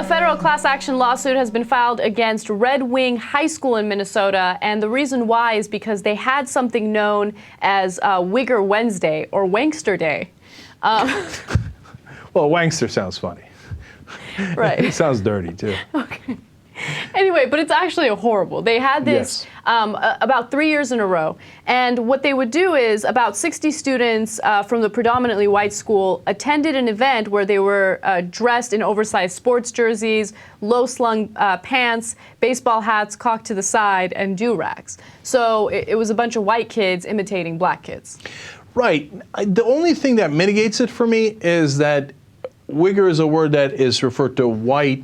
A federal class action lawsuit has been filed against Red Wing High School in Minnesota, and the reason why is because they had something known as Wigger Wednesday or Wankster Day. Well, Wankster sounds funny. Right. It sounds dirty, too. Okay. Anyway, but it's actually horrible. They had this about 3 years in a row. And what they would do is about 60 students from the predominantly white school attended an event where they were dressed in oversized sports jerseys, low-slung pants, baseball hats cocked to the side, and do-rags. So it was a bunch of white kids imitating black kids. Right. The only thing that mitigates it for me is that Wigger is a word that is referred to white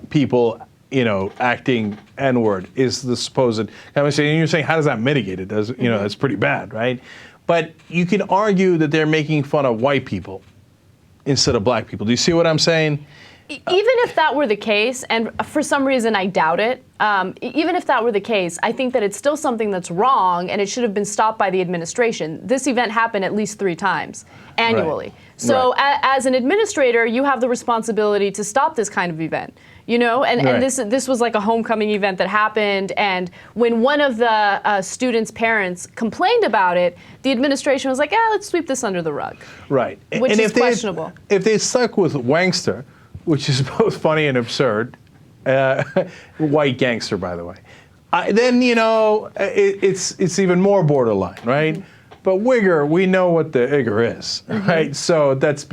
people, you know, acting N-word is the supposed. And you're saying, how does that mitigate it? Does you know, that's pretty bad, right? But you can argue that they're making fun of white people instead of black people. Do you see what I'm saying? Even if that were the case, and for some reason I doubt it, even if that were the case, I think that it's still something that's wrong and it should have been stopped by the administration. This event happened at least 3 times annually. Right. So as an administrator, you have the responsibility to stop this kind of event. You know, and this was like a homecoming event that happened, and when one of the students' parents complained about it, the administration was like, let's sweep this under the rug. Right. Which is questionable. If they stuck with Wankster, which is both funny and absurd, white gangster, by the way, then, you know, it's even more borderline, right? Mm-hmm. But Wigger, we know what the Igger is, right? So that's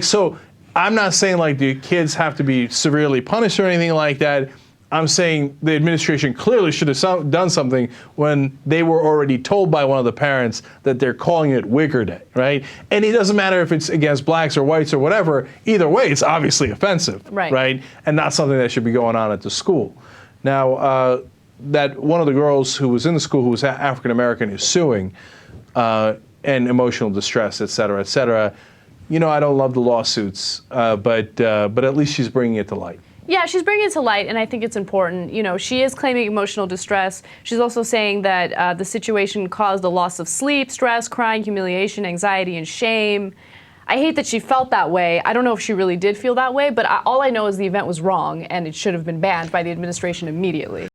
so I'm not saying like the kids have to be severely punished or anything like that. I'm saying the administration clearly should have done something when they were already told by one of the parents that they're calling it Wigger Day, right? And it doesn't matter if it's against blacks or whites or whatever. Either way, it's obviously offensive, right? And not something that should be going on at the school. Now, that one of the girls who was in the school who was African American is suing, and emotional distress, et cetera, et cetera. You know, I don't love the lawsuits, but at least she's bringing it to light. Yeah, she's bringing it to light, and I think it's important. You know, she is claiming emotional distress. She's also saying that the situation caused a loss of sleep, stress, crying, humiliation, anxiety, and shame. I hate that she felt that way. I don't know if she really did feel that way, but all I know is the event was wrong, and it should have been banned by the administration immediately.